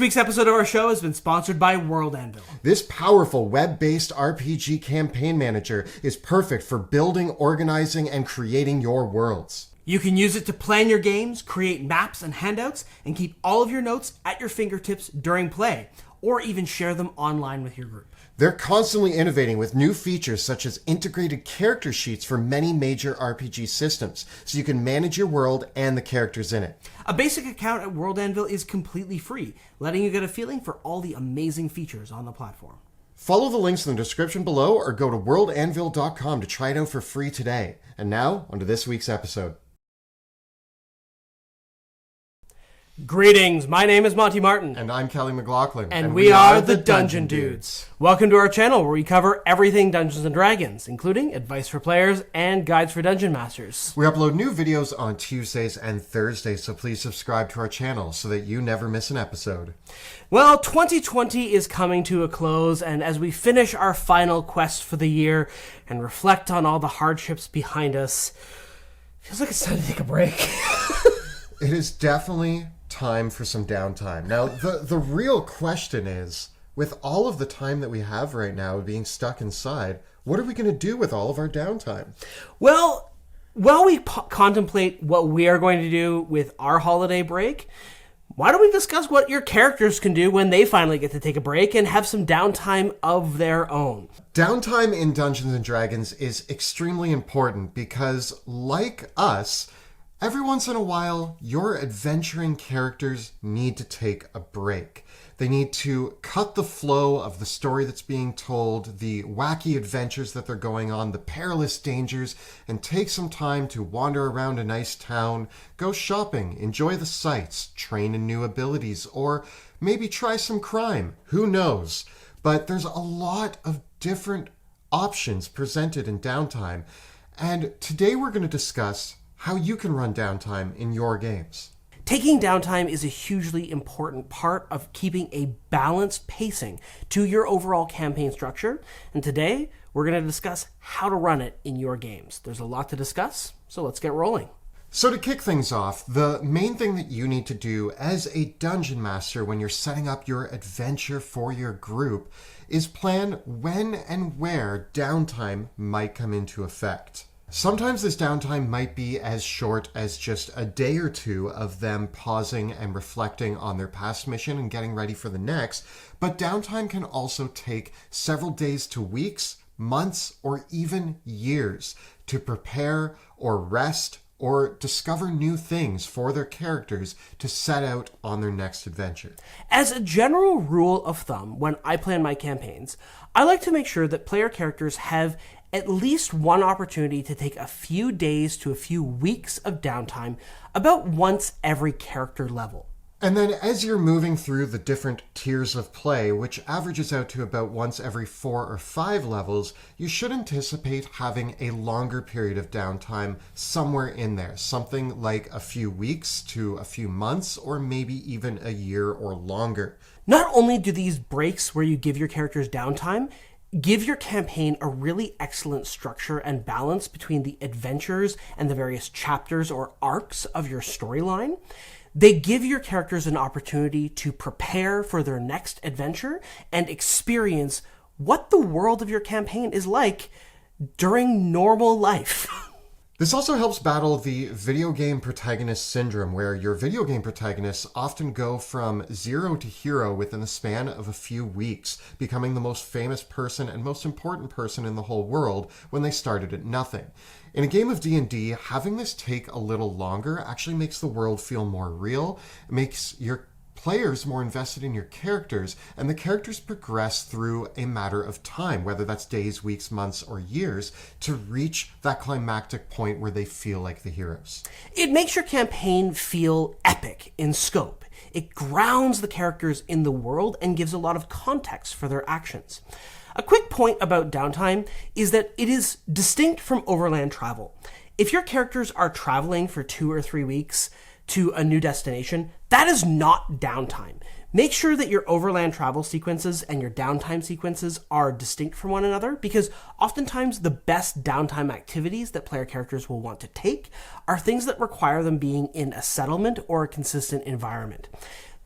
This week's episode of our show has been sponsored by World Anvil. This powerful web-based RPG campaign manager is perfect for building, organizing, and creating your worlds. You can use it to plan your games, create maps and handouts, and keep all of your notes at your fingertips during play, or even share them online with your group. They're constantly innovating with new features such as integrated character sheets for many major RPG systems, so you can manage your world and the characters in it. A basic account at World Anvil is completely free, letting you get a feeling for all the amazing features on the platform. Follow the links in the description below or go to worldanvil.com to try it out for free today. And now, onto this week's episode. Greetings, my name is Monty Martin. And I'm Kelly McLaughlin. And we are the Dungeon Dudes. Welcome to our channel where we cover everything Dungeons & Dragons, including advice for players and guides for Dungeon Masters. We upload new videos on Tuesdays and Thursdays, so please subscribe to our channel so that you never miss an episode. Well, 2020 is coming to a close, and as we finish our final quest for the year and reflect on all the hardships behind us, it feels like it's time to take a break. It is definitely time for some downtime. Now, the real question is, with all of the time that we have right now being stuck inside, what are we going to do with all of our downtime? Well, while we contemplate what we are going to do with our holiday break, why don't we discuss what your characters can do when they finally get to take a break and have some downtime of their own? Downtime in Dungeons & Dragons is extremely important because, like us, every once in a while, your adventuring characters need to take a break. They need to cut the flow of the story that's being told, the wacky adventures that they're going on, the perilous dangers, and take some time to wander around a nice town, go shopping, enjoy the sights, train in new abilities, or maybe try some crime. Who knows? But there's a lot of different options presented in downtime. And today we're going to discuss how you can run downtime in your games. Taking downtime is a hugely important part of keeping a balanced pacing to your overall campaign structure, and today we're going to discuss how to run it in your games. There's a lot to discuss, so let's get rolling. So to kick things off, the main thing that you need to do as a dungeon master when you're setting up your adventure for your group is plan when and where downtime might come into effect. Sometimes this downtime might be as short as just a day or two of them pausing and reflecting on their past mission and getting ready for the next, but downtime can also take several days to weeks, months, or even years to prepare or rest or discover new things for their characters to set out on their next adventure. As a general rule of thumb, when I plan my campaigns, I like to make sure that player characters have at least one opportunity to take a few days to a few weeks of downtime about once every character level. And then as you're moving through the different tiers of play, which averages out to about once every 4 or 5 levels, you should anticipate having a longer period of downtime somewhere in there. Something like a few weeks to a few months, or maybe even a year or longer. Not only do these breaks where you give your characters downtime give your campaign a really excellent structure and balance between the adventures and the various chapters or arcs of your storyline, they give your characters an opportunity to prepare for their next adventure and experience what the world of your campaign is like during normal life. This also helps battle the video game protagonist syndrome, where your video game protagonists often go from zero to hero within the span of a few weeks, becoming the most famous person and most important person in the whole world when they started at nothing. In a game of D&D, having this take a little longer actually makes the world feel more real. It makes your players more invested in your characters, and the characters progress through a matter of time, whether that's days, weeks, months, or years, to reach that climactic point where they feel like the heroes. It makes your campaign feel epic in scope. It grounds the characters in the world and gives a lot of context for their actions. A quick point about downtime is that it is distinct from overland travel. If your characters are traveling for 2 or 3 weeks to a new destination, that is not downtime. Make sure that your overland travel sequences and your downtime sequences are distinct from one another, because oftentimes the best downtime activities that player characters will want to take are things that require them being in a settlement or a consistent environment.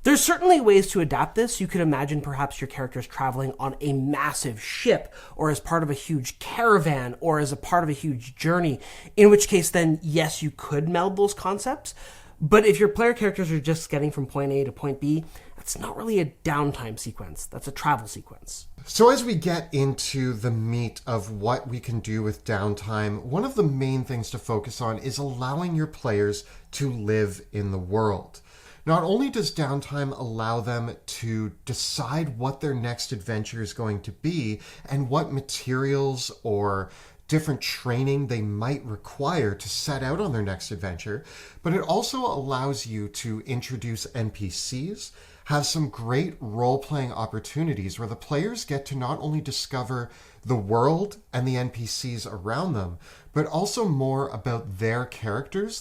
There's certainly ways to adapt this. You could imagine perhaps your characters traveling on a massive ship, or as part of a huge caravan, or as a part of a huge journey, in which case then, yes, you could meld those concepts. But if your player characters are just getting from point A to point B, that's not really a downtime sequence. That's a travel sequence. So as we get into the meat of what we can do with downtime, one of the main things to focus on is allowing your players to live in the world. Not only does downtime allow them to decide what their next adventure is going to be and what materials or different training they might require to set out on their next adventure, but it also allows you to introduce NPCs, have some great role-playing opportunities where the players get to not only discover the world and the NPCs around them, but also more about their characters'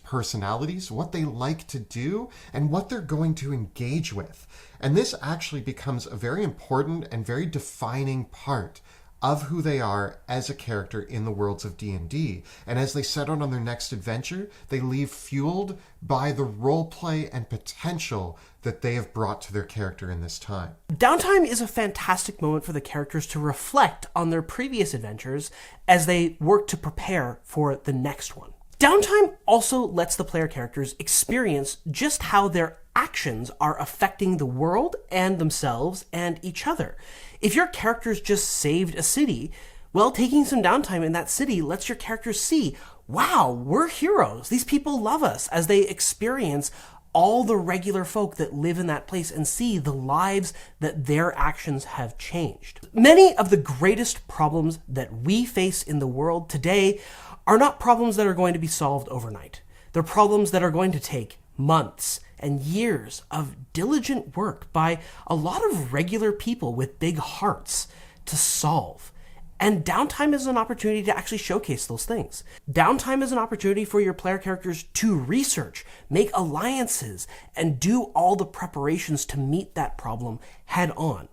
personalities, what they like to do, and what they're going to engage with. And this actually becomes a very important and very defining part of who they are as a character in the worlds of D&D. And as they set out on their next adventure, they leave fueled by the roleplay and potential that they have brought to their character in this time. Downtime is a fantastic moment for the characters to reflect on their previous adventures as they work to prepare for the next one. Downtime also lets the player characters experience just how their actions are affecting the world and themselves and each other. If your characters just saved a city, well, taking some downtime in that city lets your characters see, wow, we're heroes. These people love us, as they experience all the regular folk that live in that place and see the lives that their actions have changed. Many of the greatest problems that we face in the world today are not problems that are going to be solved overnight. They're problems that are going to take months and years of diligent work by a lot of regular people with big hearts to solve. And downtime is an opportunity to actually showcase those things. Downtime is an opportunity for your player characters to research, make alliances, and do all the preparations to meet that problem head on.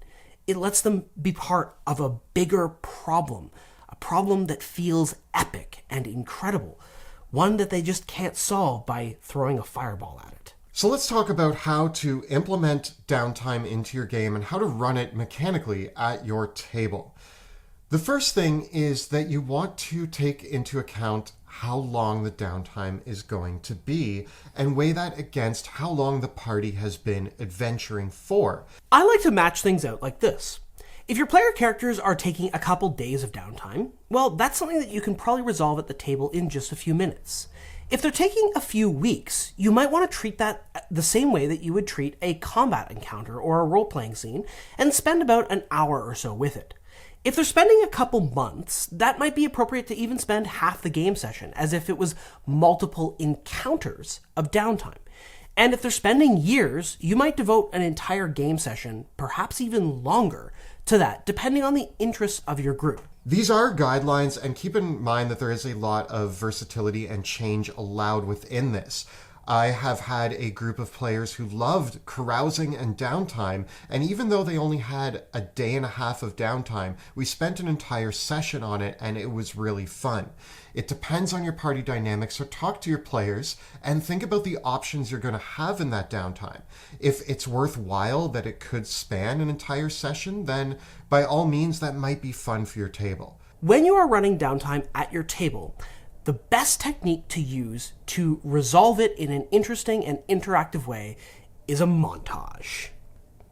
It lets them be part of a bigger problem, a problem that feels epic and incredible, one that they just can't solve by throwing a fireball at it. So let's talk about how to implement downtime into your game and how to run it mechanically at your table. The first thing is that you want to take into account how long the downtime is going to be and weigh that against how long the party has been adventuring for. I like to match things out like this. If your player characters are taking a couple days of downtime, well, that's something that you can probably resolve at the table in just a few minutes. If they're taking a few weeks, you might want to treat that the same way that you would treat a combat encounter or a role-playing scene and spend about an hour or so with it. If they're spending a couple months, that might be appropriate to even spend half the game session as if it was multiple encounters of downtime. And if they're spending years, you might devote an entire game session, perhaps even longer, to that, depending on the interests of your group. These are guidelines, and keep in mind that there is a lot of versatility and change allowed within this. I have had a group of players who loved carousing and downtime, and even though they only had a day and a half of downtime, we spent an entire session on it, and it was really fun. It depends on your party dynamics, so talk to your players and think about the options you're going to have in that downtime. If it's worthwhile that it could span an entire session, then by all means that might be fun for your table. When you are running downtime at your table, the best technique to use to resolve it in an interesting and interactive way is a montage.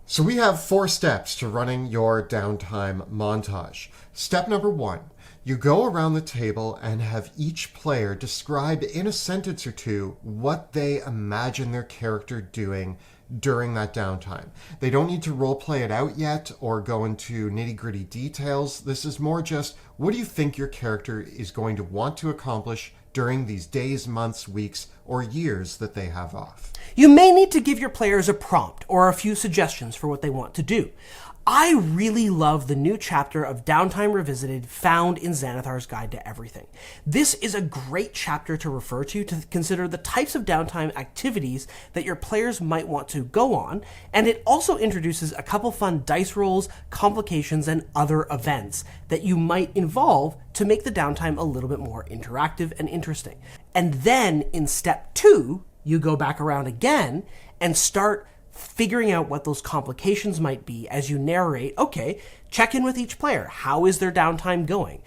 So we have 4 steps to running your downtime montage. Step number 1, you go around the table and have each player describe in a sentence or two what they imagine their character doing during that downtime. They don't need to role play it out yet or go into nitty-gritty details. This is more just, what do you think your character is going to want to accomplish during these days, months, weeks, or years that they have off? You may need to give your players a prompt or a few suggestions for what they want to do. I really love the new chapter of Downtime Revisited found in Xanathar's Guide to Everything. This is a great chapter to refer to consider the types of downtime activities that your players might want to go on, and it also introduces a couple fun dice rolls, complications, and other events that you might involve to make the downtime a little bit more interactive and interesting. And then in step 2, you go back around again and start figuring out what those complications might be as you narrate, okay, check in with each player. How is their downtime going?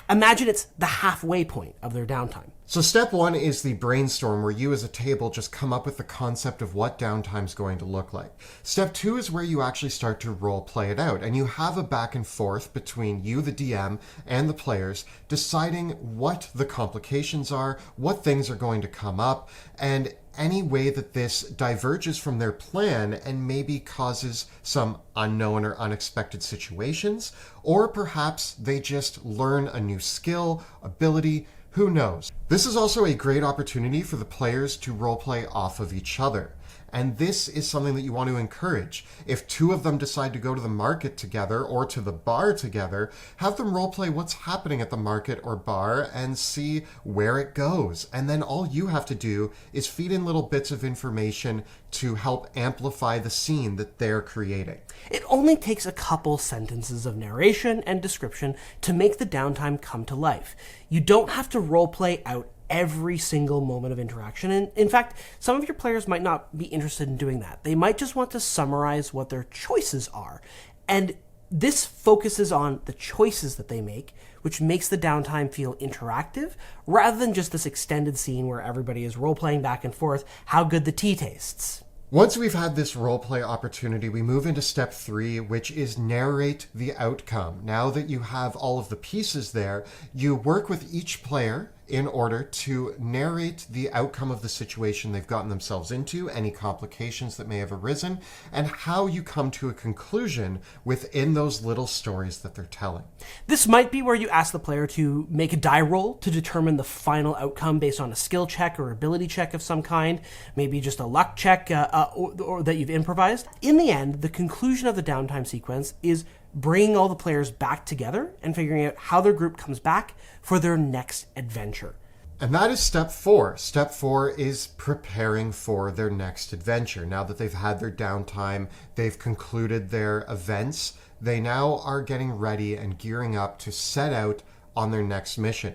Imagine it's the halfway point of their downtime. So step one is the brainstorm, where you as a table just come up with the concept of what downtime's going to look like. Step two is where you actually start to role play it out, and you have a back and forth between you, the DM, and the players, deciding what the complications are, what things are going to come up, and any way that this diverges from their plan and maybe causes some unknown or unexpected situations, or perhaps they just learn a new skill, ability, who knows. This is also a great opportunity for the players to roleplay off of each other. And this is something that you want to encourage. If two of them decide to go to the market together or to the bar together, have them roleplay what's happening at the market or bar and see where it goes. And then all you have to do is feed in little bits of information to help amplify the scene that they're creating. It only takes a couple sentences of narration and description to make the downtime come to life. You don't have to roleplay out every single moment of interaction. And in fact, some of your players might not be interested in doing that. They might just want to summarize what their choices are. And this focuses on the choices that they make, which makes the downtime feel interactive, rather than just this extended scene where everybody is role-playing back and forth how good the tea tastes. Once we've had this roleplay opportunity, we move into step 3, which is narrate the outcome. Now that you have all of the pieces there, you work with each player in order to narrate the outcome of the situation they've gotten themselves into, any complications that may have arisen, and how you come to a conclusion within those little stories that they're telling. This might be where you ask the player to make a die roll to determine the final outcome based on a skill check or ability check of some kind, maybe just a luck check or that you've improvised. In the end, the conclusion of the downtime sequence is bringing all the players back together and figuring out how their group comes back for their next adventure. And that is step 4. Step 4 is preparing for their next adventure. Now that they've had their downtime, they've concluded their events, they now are getting ready and gearing up to set out on their next mission.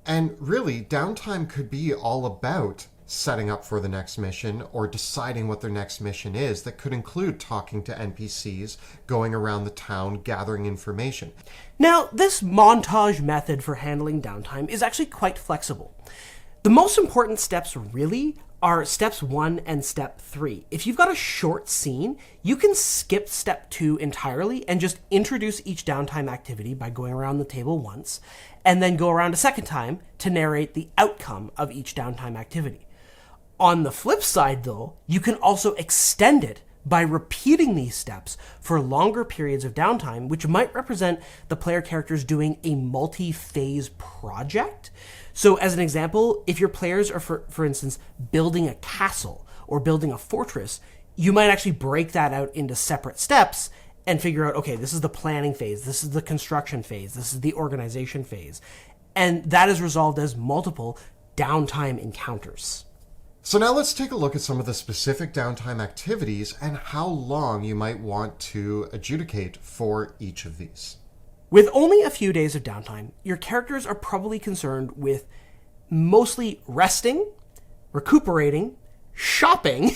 And really, downtime could be all about setting up for the next mission or deciding what their next mission is. That could include talking to NPCs, going around the town, gathering information. Now, this montage method for handling downtime is actually quite flexible. The most important steps really are steps 1 and step 3. If you've got a short scene, you can skip step 2 entirely and just introduce each downtime activity by going around the table once, and then go around a second time to narrate the outcome of each downtime activity. On the flip side, though, you can also extend it by repeating these steps for longer periods of downtime, which might represent the player characters doing a multi-phase project. So as an example, if your players are, for instance, building a castle or building a fortress, you might actually break that out into separate steps and figure out, okay, this is the planning phase, this is the construction phase, this is the organization phase. And that is resolved as multiple downtime encounters. So now let's take a look at some of the specific downtime activities and how long you might want to adjudicate for each of these. With only a few days of downtime, your characters are probably concerned with mostly resting, recuperating, shopping,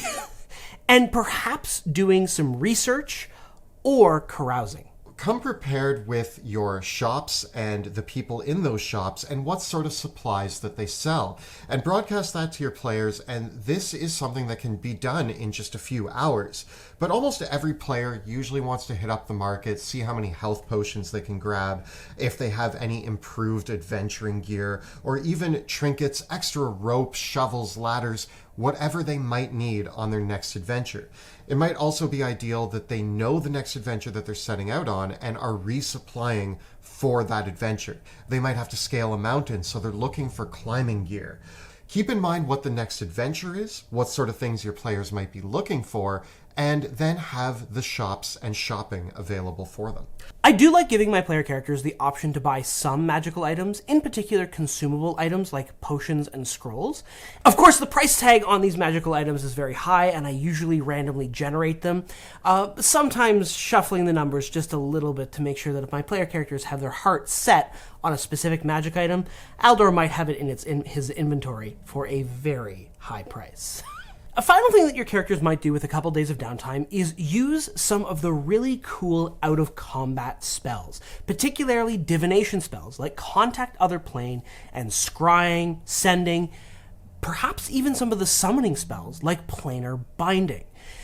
and perhaps doing some research or carousing. Come prepared with your shops and the people in those shops and what sort of supplies that they sell, and broadcast that to your players. And this is something that can be done in just a few hours. But almost every player usually wants to hit up the market, see how many health potions they can grab, if they have any improved adventuring gear, or even trinkets, extra ropes, shovels, ladders, whatever they might need on their next adventure. It might also be ideal that they know the next adventure that they're setting out on and are resupplying for that adventure. They might have to scale a mountain, so they're looking for climbing gear. Keep in mind what the next adventure is, what sort of things your players might be looking for, and then have the shops and shopping available for them. I do like giving my player characters the option to buy some magical items, in particular consumable items like potions and scrolls. Of course, the price tag on these magical items is very high, and I usually randomly generate them, sometimes shuffling the numbers just a little bit to make sure that if my player characters have their heart set on a specific magic item, Aldor might have it in his inventory for a very high price. A final thing that your characters might do with a couple days of downtime is use some of the really cool out-of-combat spells, particularly divination spells like Contact Other Plane and Scrying, Sending, perhaps even some of the summoning spells like Planar Binding.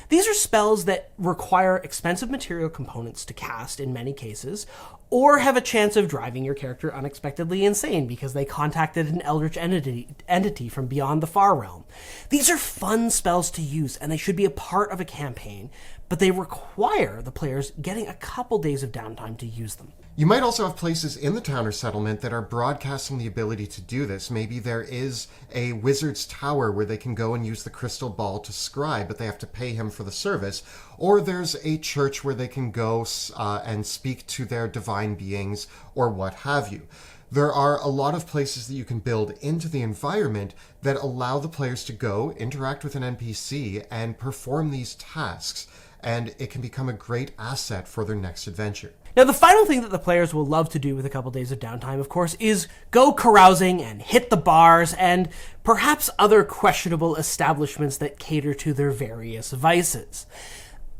These are spells that require expensive material components to cast in many cases, or have a chance of driving your character unexpectedly insane because they contacted an eldritch entity from beyond the far realm. These are fun spells to use, and they should be a part of a campaign, but they require the players getting a couple days of downtime to use them. You might also have places in the town or settlement that are broadcasting the ability to do this. Maybe there is a wizard's tower where they can go and use the crystal ball to scry, but they have to pay him for the service. Or there's a church where they can go and speak to their divine beings or what have you. There are a lot of places that you can build into the environment that allow the players to go, interact with an NPC, and perform these tasks. And it can become a great asset for their next adventure. Now, the final thing that the players will love to do with a couple days of downtime, of course, is go carousing and hit the bars and perhaps other questionable establishments that cater to their various vices.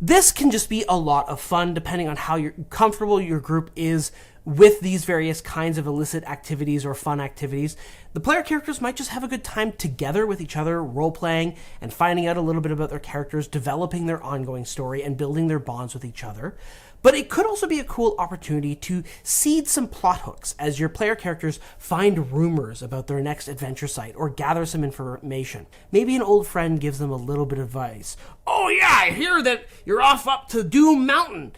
This can just be a lot of fun depending on how comfortable your group is with these various kinds of illicit activities or fun activities. The player characters might just have a good time together with each other, role-playing and finding out a little bit about their characters, developing their ongoing story, and building their bonds with each other. But it could also be a cool opportunity to seed some plot hooks as your player characters find rumors about their next adventure site or gather some information. Maybe an old friend gives them a little bit of advice. "Oh yeah, I hear that you're off up to Doom Mountain.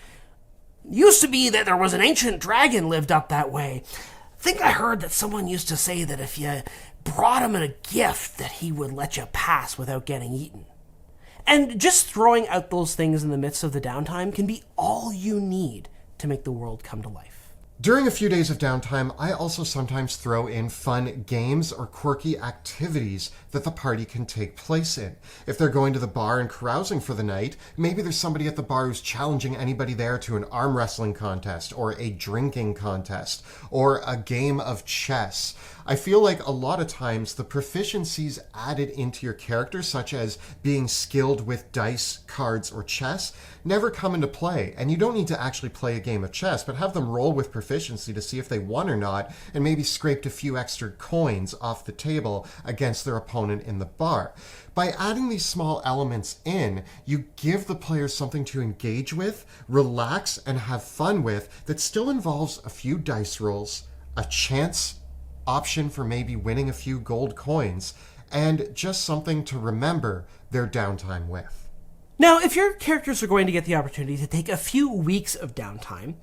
Used to be that there was an ancient dragon lived up that way. I think I heard that someone used to say that if you brought him a gift that he would let you pass without getting eaten." And just throwing out those things in the midst of the downtime can be all you need to make the world come to life. During a few days of downtime, I also sometimes throw in fun games or quirky activities that the party can take place in. If they're going to the bar and carousing for the night, maybe there's somebody at the bar who's challenging anybody there to an arm wrestling contest or a drinking contest or a game of chess. I feel like a lot of times the proficiencies added into your character, such as being skilled with dice, cards, or chess, never come into play. And you don't need to actually play a game of chess, but have them roll with proficiency to see if they won or not, and maybe scraped a few extra coins off the table against their opponent in the bar. By adding these small elements in, you give the players something to engage with, relax, and have fun with that still involves a few dice rolls, a chance option for maybe winning a few gold coins, and just something to remember their downtime with. Now, if your characters are going to get the opportunity to take a few weeks of downtime,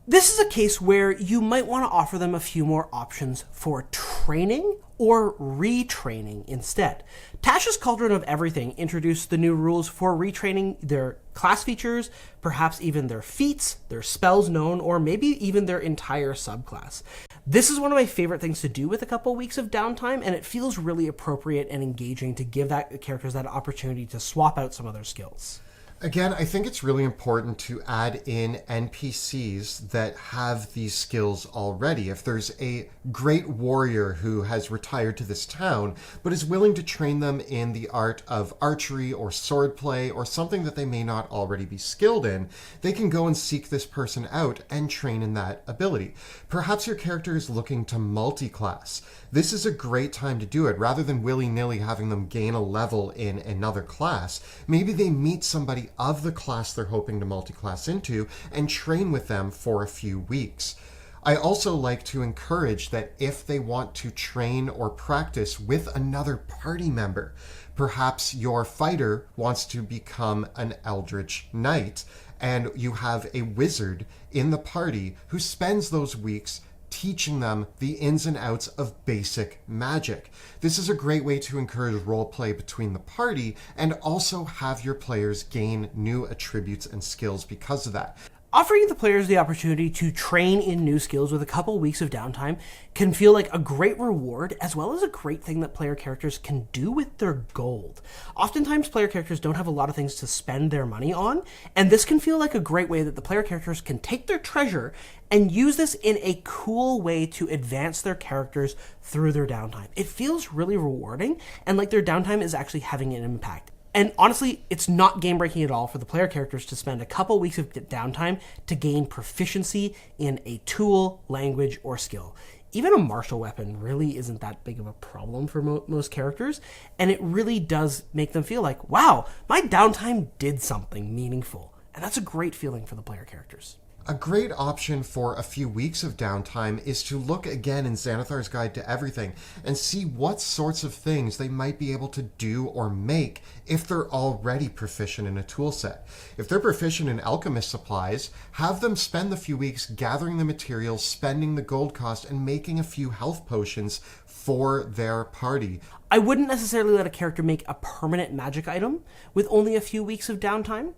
this is a case where you might want to offer them a few more options for training or retraining instead. Tasha's Cauldron of Everything introduced the new rules for retraining their class features, perhaps even their feats, their spells known, or maybe even their entire subclass. This is one of my favorite things to do with a couple weeks of downtime, and it feels really appropriate and engaging to give the characters that opportunity to swap out some of their skills. Again, I think it's really important to add in NPCs that have these skills already. If there's a great warrior who has retired to this town, but is willing to train them in the art of archery or swordplay or something that they may not already be skilled in, they can go and seek this person out and train in that ability. Perhaps your character is looking to multi-class. This is a great time to do it. Rather than willy-nilly having them gain a level in another class, maybe they meet somebody of the class they're hoping to multi-class into and train with them for a few weeks. I also like to encourage that if they want to train or practice with another party member, perhaps your fighter wants to become an Eldritch Knight, and you have a wizard in the party who spends those weeks teaching them the ins and outs of basic magic. This is a great way to encourage roleplay between the party and also have your players gain new attributes and skills because of that. Offering the players the opportunity to train in new skills with a couple weeks of downtime can feel like a great reward, as well as a great thing that player characters can do with their gold. Oftentimes, player characters don't have a lot of things to spend their money on, and this can feel like a great way that the player characters can take their treasure and use this in a cool way to advance their characters through their downtime. It feels really rewarding, and like their downtime is actually having an impact. And honestly, it's not game-breaking at all for the player characters to spend a couple weeks of downtime to gain proficiency in a tool, language, or skill. Even a martial weapon really isn't that big of a problem for most characters, and it really does make them feel like, wow, my downtime did something meaningful. And that's a great feeling for the player characters. A great option for a few weeks of downtime is to look again in Xanathar's Guide to Everything and see what sorts of things they might be able to do or make if they're already proficient in a tool set. If they're proficient in alchemist supplies, have them spend the few weeks gathering the materials, spending the gold cost, and making a few health potions for their party. I wouldn't necessarily let a character make a permanent magic item with only a few weeks of downtime.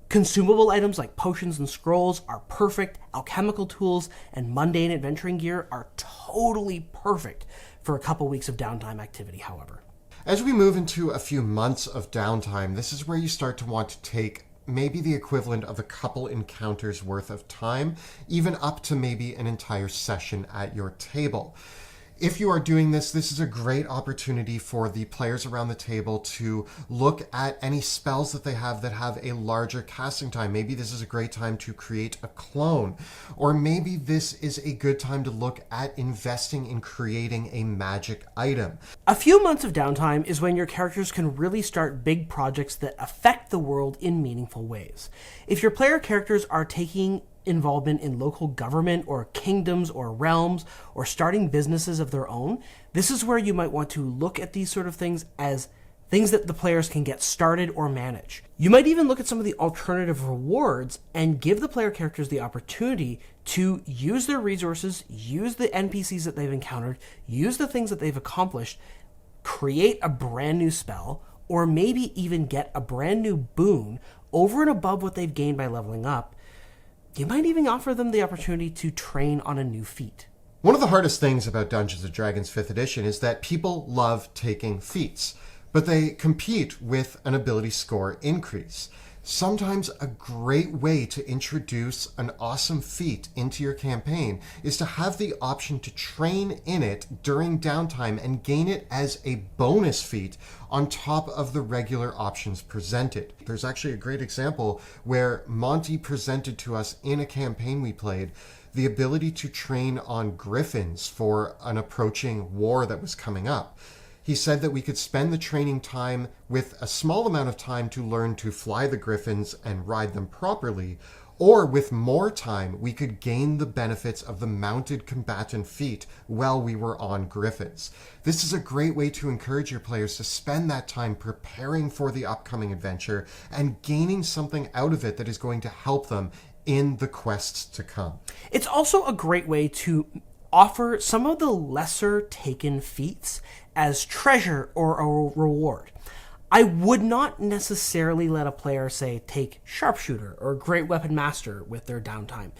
Consumable items like potions and scrolls are perfect. Alchemical tools and mundane adventuring gear are totally perfect for a couple weeks of downtime activity, however. As we move into a few months of downtime, this is where you start to want to take maybe the equivalent of a couple encounters worth of time, even up to maybe an entire session at your table. If you are doing this, this is a great opportunity for the players around the table to look at any spells that they have that have a larger casting time. Maybe this is a great time to create a clone, or maybe this is a good time to look at investing in creating a magic item. A few months of downtime is when your characters can really start big projects that affect the world in meaningful ways. If your player characters are taking involvement in local government or kingdoms or realms or starting businesses of their own, this is where you might want to look at these sort of things as things that the players can get started or manage. You might even look at some of the alternative rewards and give the player characters the opportunity to use their resources, use the NPCs that they've encountered, use the things that they've accomplished, create a brand new spell, or maybe even get a brand new boon over and above what they've gained by leveling up. You might even offer them the opportunity to train on a new feat. One of the hardest things about Dungeons & Dragons 5th edition is that people love taking feats, but they compete with an ability score increase. Sometimes a great way to introduce an awesome feat into your campaign is to have the option to train in it during downtime and gain it as a bonus feat on top of the regular options presented. There's actually a great example where Monty presented to us in a campaign we played the ability to train on griffins for an approaching war that was coming up. He said that we could spend the training time with a small amount of time to learn to fly the griffins and ride them properly, or with more time, we could gain the benefits of the mounted combatant feat while we were on griffins. This is a great way to encourage your players to spend that time preparing for the upcoming adventure and gaining something out of it that is going to help them in the quests to come. It's also a great way to offer some of the lesser taken feats as treasure or a reward. I would not necessarily let a player, say, take Sharpshooter or Great Weapon Master with their downtime,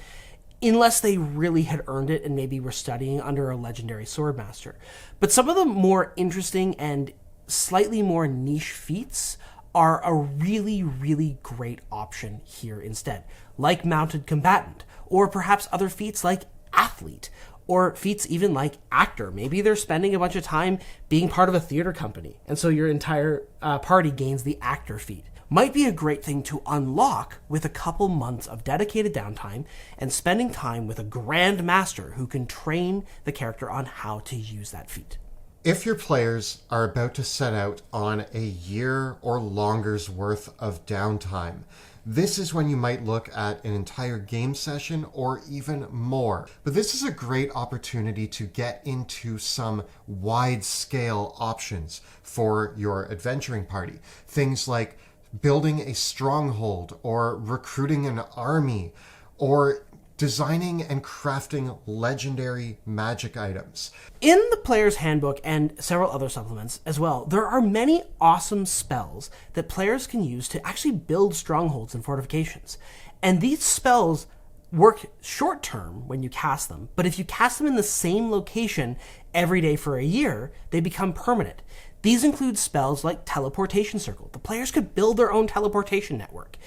unless they really had earned it and maybe were studying under a legendary Swordmaster. But some of the more interesting and slightly more niche feats are a really, really great option here instead, like Mounted Combatant, or perhaps other feats like Athlete, or feats even like Actor. Maybe they're spending a bunch of time being part of a theater company, and so your entire party gains the Actor feat. Might be a great thing to unlock with a couple months of dedicated downtime and spending time with a Grand Master who can train the character on how to use that feat. If your players are about to set out on a year or longer's worth of downtime, this is when you might look at an entire game session or even more. But this is a great opportunity to get into some wide-scale options for your adventuring party. Things like building a stronghold, or recruiting an army, or designing and crafting legendary magic items. In the Player's Handbook and several other supplements as well, there are many awesome spells that players can use to actually build strongholds and fortifications. And these spells work short term when you cast them, but if you cast them in the same location every day for a year, they become permanent. These include spells like Teleportation Circle. The players could build their own teleportation network.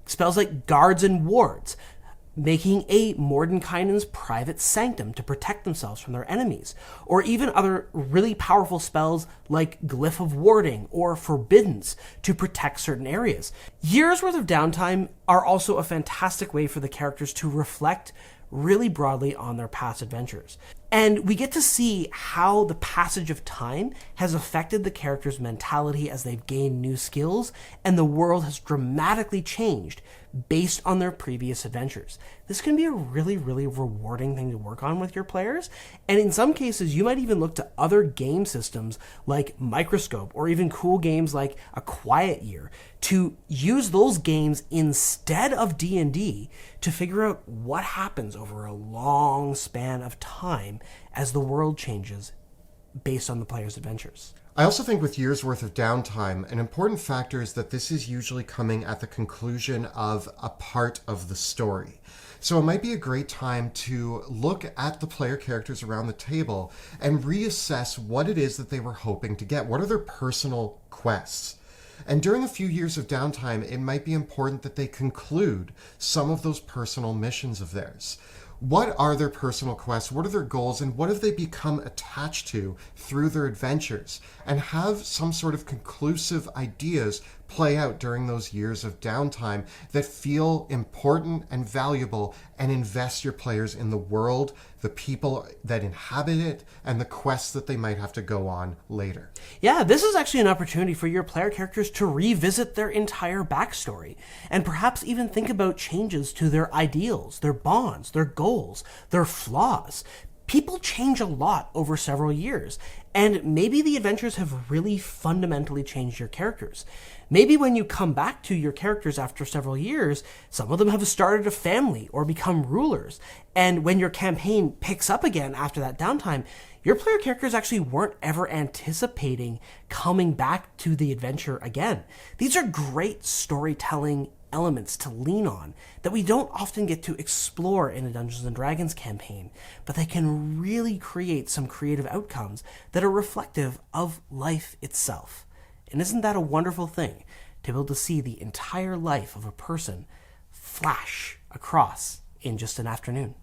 Spells like Guards and Wards. making a Mordenkainen's private sanctum to protect themselves from their enemies, or even other really powerful spells like Glyph of Warding or Forbiddance to protect certain areas. Years worth of downtime are also a fantastic way for the characters to reflect really broadly on their past adventures. And we get to see how the passage of time has affected the character's mentality as they've gained new skills, and the world has dramatically changed based on their previous adventures. This can be a really, really rewarding thing to work on with your players, and in some cases you might even look to other game systems like Microscope or even cool games like A Quiet Year to use those games instead of D&D to figure out what happens over a long span of time as the world changes based on the player's adventures. I also think with years worth of downtime, an important factor is that this is usually coming at the conclusion of a part of the story. So it might be a great time to look at the player characters around the table and reassess what it is that they were hoping to get. What are their personal quests? And during a few years of downtime, it might be important that they conclude some of those personal missions of theirs. What are their personal quests? What are their goals? And what have they become attached to through their adventures? And have some sort of conclusive ideas play out during those years of downtime that feel important and valuable, and invest your players in the world, the people that inhabit it, and the quests that they might have to go on later. Yeah, this is actually an opportunity for your player characters to revisit their entire backstory, and perhaps even think about changes to their ideals, their bonds, their goals, their flaws. People change a lot over several years, and maybe the adventures have really fundamentally changed your characters. Maybe when you come back to your characters after several years, some of them have started a family or become rulers, and when your campaign picks up again after that downtime, your player characters actually weren't ever anticipating coming back to the adventure again. These are great storytelling elements to lean on that we don't often get to explore in a Dungeons & Dragons campaign, but they can really create some creative outcomes that are reflective of life itself. And isn't that a wonderful thing, to be able to see the entire life of a person flash across in just an afternoon?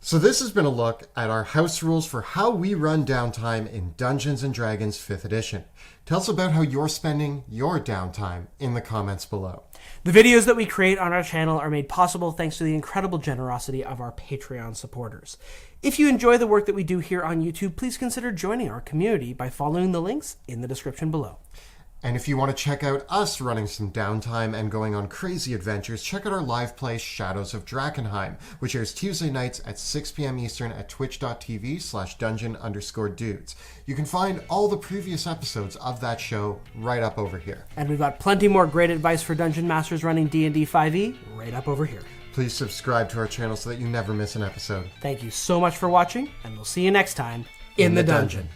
So this has been a look at our house rules for how we run downtime in Dungeons & Dragons 5th edition. Tell us about how you're spending your downtime in the comments below. The videos that we create on our channel are made possible thanks to the incredible generosity of our Patreon supporters. If you enjoy the work that we do here on YouTube, please consider joining our community by following the links in the description below. And if you want to check out us running some downtime and going on crazy adventures, check out our live play Shadows of DRAKKENHEIM, which airs Tuesday nights at 6 p.m. Eastern at twitch.tv/dungeon_dudes. You can find all the previous episodes of that show right up over here. And we've got plenty more great advice for Dungeon Masters running D&D 5e right up over here. Please subscribe to our channel so that you never miss an episode. Thank you so much for watching, and we'll see you next time in the dungeon.